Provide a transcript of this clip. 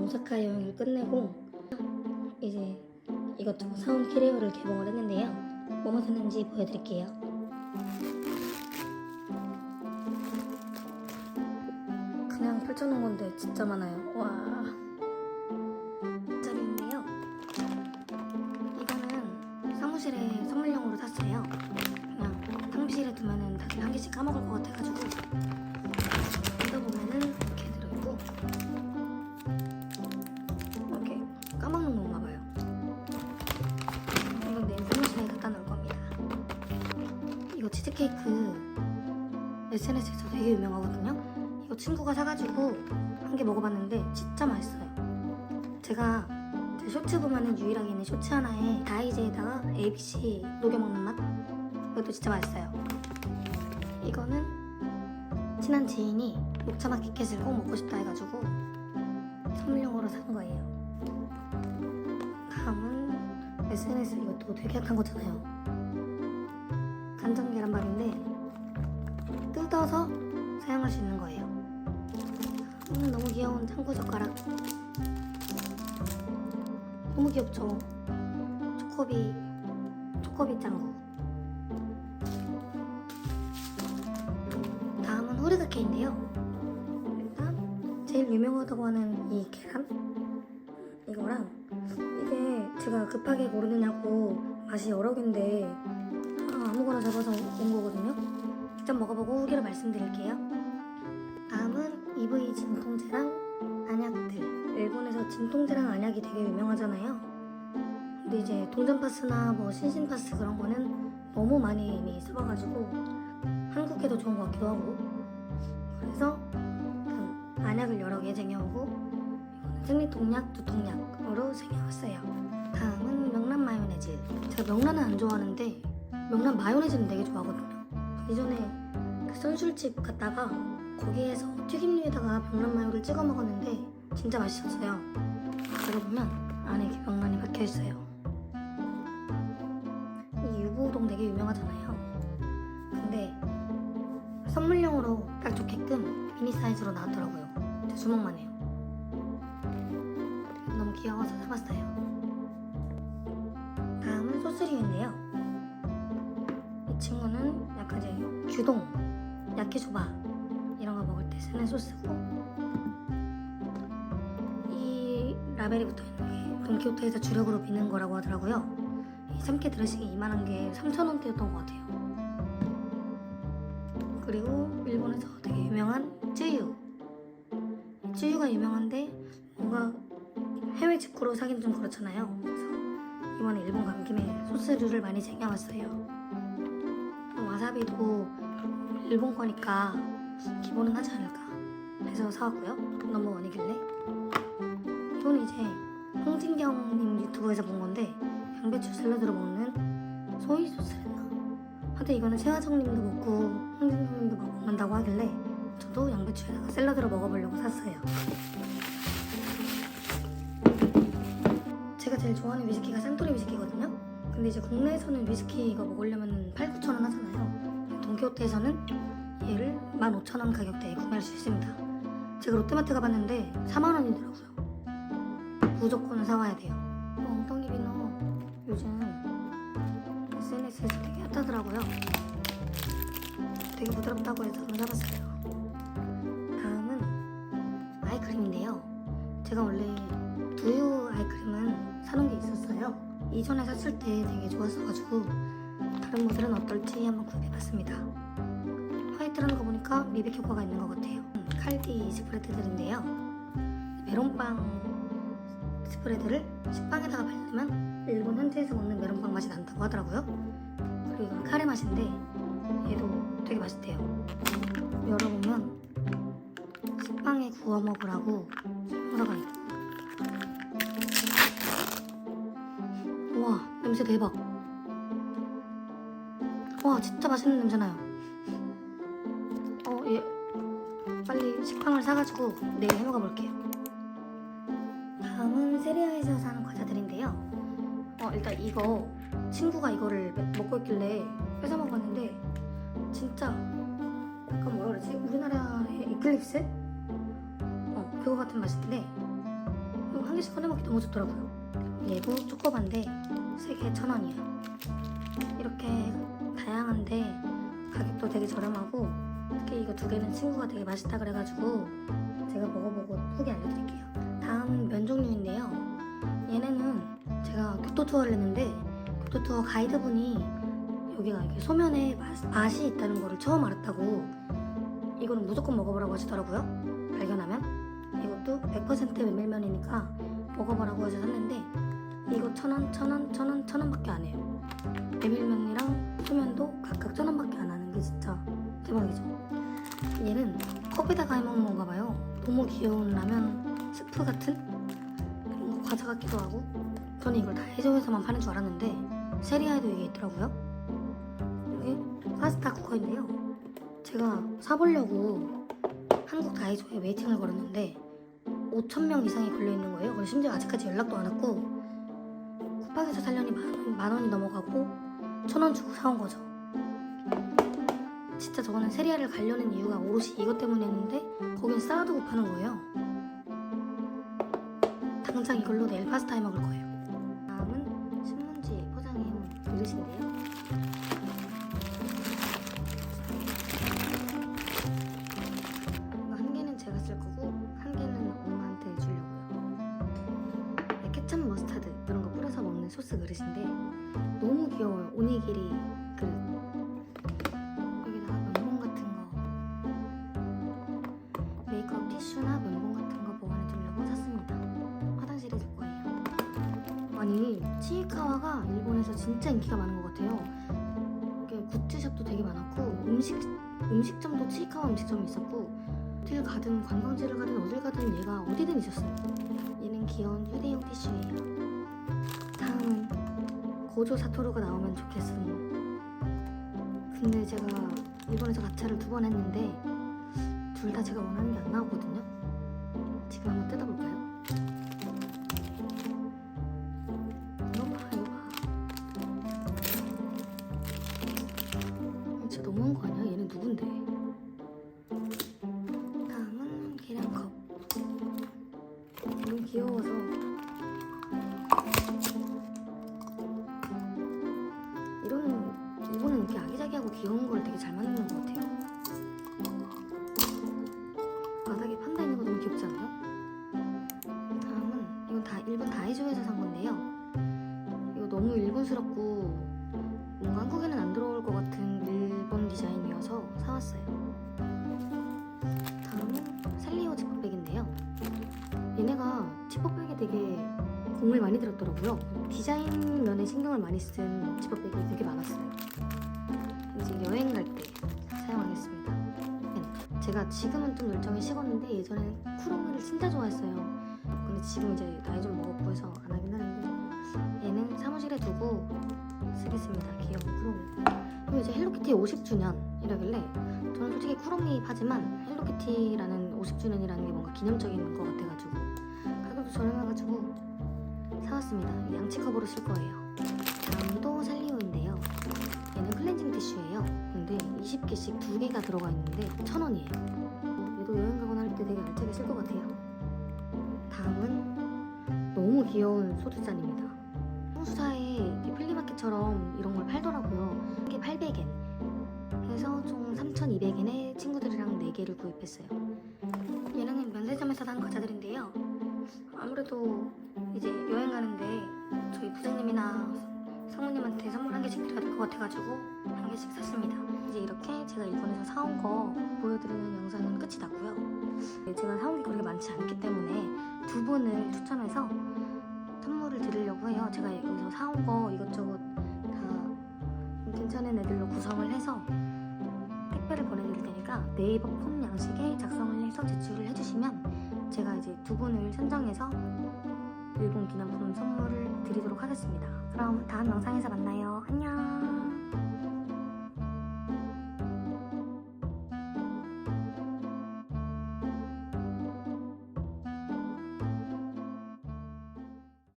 오사카 여행을 끝내고 이제 이것저것 사온 캐리어를 개봉을 했는데요. 뭐뭐 샀는지 보여드릴게요. 그냥 펼쳐놓은 건데 진짜 많아요. 와, 짜리인데요. 이거는 사무실에 선물용으로 샀어요. 그냥 탕비실에 두면은 다들 한 개씩 까먹을 것 같아가지고 뜯어보면은 이렇게 들어있고 이렇게 까먹는 건가 봐요. 이건 내일 사무실에 갖다 놓을 겁니다. 이거 치즈케이크 SNS에서 되게 유명하거든요. 이거 친구가 사가지고 한 개 먹어봤는데 진짜 맛있어요. 제가 제 쇼츠 보면은 유일하게 있는 쇼츠 하나에 다이제에다가 ABC 녹여 먹는 맛? 이것도 진짜 맛있어요. 이거는 친한 지인이 녹차 마켓을 꼭 먹고 싶다 해가지고 선물용으로 산 거예요. 다음은 SNS, 이것도 되게 핫한 거잖아요. 간장 계란밥인데 뜯어서 사용할 수 있는 거예요. 너무 귀여운 창구 젓가락. 너무 귀엽죠? 초코비 짱구. 다음은 후르가케인데요. 일단 제일 유명하다고 하는 이 계란, 이거랑 이게 제가 급하게 고르느냐고 맛이 여러 개인데 아무거나 잡아서 온 거거든요. 직접 먹어보고 후기를 말씀드릴게요. 다음은 EV 진통제랑 안약들. 일본에서 진통제랑 안약이 되게 유명하잖아요. 근데 이제 동전파스나 뭐 신신파스 그런 거는 너무 많이 이미 써봐가지고 한국에도 좋은 것 같기도 하고, 그래서 안약을 여러 개 쟁여오고 이거는 생리통약, 두통약으로 쟁여왔어요. 다음은 명란 마요네즈. 제가 명란은 안 좋아하는데 명란 마요네즈는 되게 좋아하거든요. 이전에 그 선술집 갔다가 거기에서 튀김류에다가 명란 마요를 찍어 먹었는데 진짜 맛있었어요. 들어보면 안에 이렇게 명란이 박혀있어요. 이 유부우동 되게 유명하잖아요. 근데 선물용으로 딱 좋게끔 미니 사이즈로 나왔더라고요. 제 주먹만 해요. 너무 귀여워서 사봤어요. 다음은 소스류인데요. 이 친구는 약간 이제 규동, 야키소바 이런 거 먹을 때 쓰는 소스고, 이 라벨이 붙어있는 게 돈키호테에서 주력으로 미는 거라고 하더라고요. 이 참깨 드레싱이 이만한 게 3,000원대였던 것 같아요. 그리고 일본에서 되게 유명한 쯔유. 쯔유가 유명한데 뭔가 해외 직구로 사긴 좀 그렇잖아요. 그래서 이번에 일본 간 김에 소스류를 많이 쟁여왔어요. 와사비도 일본 거니까 기본은 하지 않을까 해서 사왔고요. 넘버원이길래. 이건 이제 홍진경님 유튜브에서 본 건데 양배추 샐러드로 먹는 소이 소스랬나? 하여튼 이거는 최화정님도 먹고 홍진경님도 먹는다고 하길래 저도 양배추에다가 샐러드로 먹어보려고 샀어요. 제가 제일 좋아하는 위스키가 산토리 위스키거든요. 근데 이제 국내에서는 위스키 이거 먹으려면 8,000~9,000원 하잖아요. 돈키호테에서는 얘를 15,000원 가격대에 구매할 수 있습니다. 제가 롯데마트 가봤는데 40,000원이더라고요. 무조건 사와야 돼요. 엉덩이 비누 요즘 SNS에서 되게 핫하더라고요. 되게 부드럽다고 해서 사봤어요. 다음은 아이크림인데요. 제가 원래 두유 아이크림은 사놓은 게 있었어요. 이전에 샀을 때 되게 좋았어가지고 다른 모델은 어떨지 한번 구입해봤습니다. 화이트라는 거 보니까 미백 효과가 있는 것 같아요. 칼디 스프레드들인데요. 메론빵 스프레드를 식빵에다가 바르면 일본 현지에서 먹는 메론빵 맛이 난다고 하더라고요. 그리고 이건 카레 맛인데 얘도 되게 맛있대요. 열어보면 식빵에 구워 먹으라고 써가 있고, 우와 냄새 대박. 와 진짜 맛있는 냄새 나요. 얘 빨리 식빵을 사가지고 내일 해먹어 볼게요. 다음은 세리아에서 사는 과자들인데요. 일단 이거 친구가 이거를 먹고 있길래 뺏어 먹었는데 진짜 약간 뭐라 그러지? 우리나라의 이클립스? 그거 같은 맛인데 한 개씩 꺼내 먹기 너무 좋더라고요. 얘도 초코바인데 3개에 1,000원이에요. 이렇게 다양한데 가격도 되게 저렴하고, 특히 이거 2개는 친구가 되게 맛있다 그래가지고 제가 먹어보고 후기 알려드릴게요. 다음은 면 종류인데요. 얘네는 제가 교토 투어를 했는데 교토 투어 가이드분이 여기가 이렇게 소면에 맛이 있다는 거를 처음 알았다고, 이거는 무조건 먹어보라고 하시더라고요. 발견하면. 이것도 100% 메밀면이니까 먹어보라고 해서 샀는데 이거 1,000원, 1,000원, 1,000원, 1,000원밖에 안 해요. 메밀면이랑 소면도 각각 1,000원밖에 안 하는 게 진짜 대박이죠. 얘는 컵에다가 해먹는 건가 봐요. 너무 귀여운 라면 스프 같은 그런 거 과자 같기도 하고. 저는 이걸 다이소에서만 파는 줄 알았는데 세리아에도 이게 있더라고요. 이게 파스타 쿠커인데요. 제가 사보려고 한국 다이소에 웨이팅을 걸었는데 5,000명 이상이 걸려있는 거예요. 그리고 심지어 아직까지 연락도 안 왔고, 쿠팡에서 살려니 만 원이 넘어가고 1,000원 주고 사온 거죠. 진짜 저거는 세리아를 가려는 이유가 오롯이 이것 때문이었는데 거긴 쌓아두고 파는 거예요. 당장 이걸로 내일 파스타 해 먹을 거예요. 다음은 신문지에 포장해온 그릇인데요. 이거 한 개는 제가 쓸 거고 한 개는 엄마한테 주려고요. 케찹 머스타드 이런 거 뿌려서 먹는 소스 그릇인데 너무 귀여워요. 오니기리 그릇. 여기다가 면봉 같은 거, 메이크업 티슈나 면봉 같은 거 보관해 두려고 샀습니다. 화장실에 둘 거예요. 아니, 치이카와가 일본에서 진짜 인기가 많은 것 같아요. 이게 굿즈샵도 되게 많았고 음식점도 치이카와 음식점이 있었고, 어딜 가든 관광지를 가든 어딜 가든 얘가 어디든 있었어요. 얘는 귀여운 휴대용 티슈예요. 다음은 고조 사토루가 나오면 좋겠음. 근데 제가 일본에서 가차를 2번 했는데 둘 다 제가 원하는 게 안 나오거든요. 지금 한번 뜯어볼까요? 이거 봐. 진짜 너무한 거 아니야? 얘는 누군데? 다음은 계량컵. 너무 귀여워서 일본은 이렇게 아기자기하고 귀여운 걸 되게 잘 만드는 것 같아요. 바닥에 판다 있는 거 너무 귀엽지 않아요? 다음은 이건 일본 다이소에서 산 건데요. 이거 너무 일본스럽고 뭔가 한국에는 안 들어올 것 같은 일본 디자인이어서 사왔어요. 다음은 살리오 지퍼백인데요. 얘네가 지퍼백에 되게 공을 많이 들였더라고요. 디자인 면에 신경을 많이 쓴 지퍼백이 되게 많았어요. 이제 여행 갈 때 사용하겠습니다. 제가 지금은 좀 열정이 식었는데 예전에 쿠로미를 진짜 좋아했어요. 근데 지금 이제 나이 좀 먹었고 해서 안 하긴 하는데 얘는 사무실에 두고 쓰겠습니다. 귀여운 쿠로미. 그리고 이제 헬로키티 50주년이라길래 저는 솔직히 쿠로미 파지만 헬로키티라는 50주년이라는 게 뭔가 기념적인 것 같아가지고 가격도 저렴해가지고 사왔습니다. 양치컵으로 쓸 거예요. 다음도 살리오인데요. 얘는 클렌징 티슈예요. 근데 20개씩 2개가 들어가 있는데 1,000원이에요. 얘도 여행 가거나 할 때 되게 알차게 쓸 것 같아요. 다음은 너무 귀여운 소주잔입니다. 홍수사에 플리마켓처럼 이런 걸 팔더라고요. 이게 800엔 해서 총 3,200엔에 친구들이랑 4개를 구입했어요. 얘는 면세점에서 산 과자들인데요. 아무래도 이제 여행 가는데 저희 부장님이나 상무님한테 선물 1개씩 드려야 될 것 같아가지고 1개씩 샀습니다. 이제 이렇게 제가 일본에서 사온 거 보여드리는 영상은 끝이 났고요. 제가 사온 게 그렇게 많지 않기 때문에 2분을 추첨해서 선물을 드리려고 해요. 제가 여기서 사온 거 이것저것 다 괜찮은 애들로 구성을 해서 택배를 보내드릴 테니까 네이버 폼 양식에 작성을 해서 제출을 해주시면 제가 이제 2분을 선정해서 일본 기념품 선물을 드리도록 하겠습니다. 그럼 다음 영상에서 만나요. 안녕.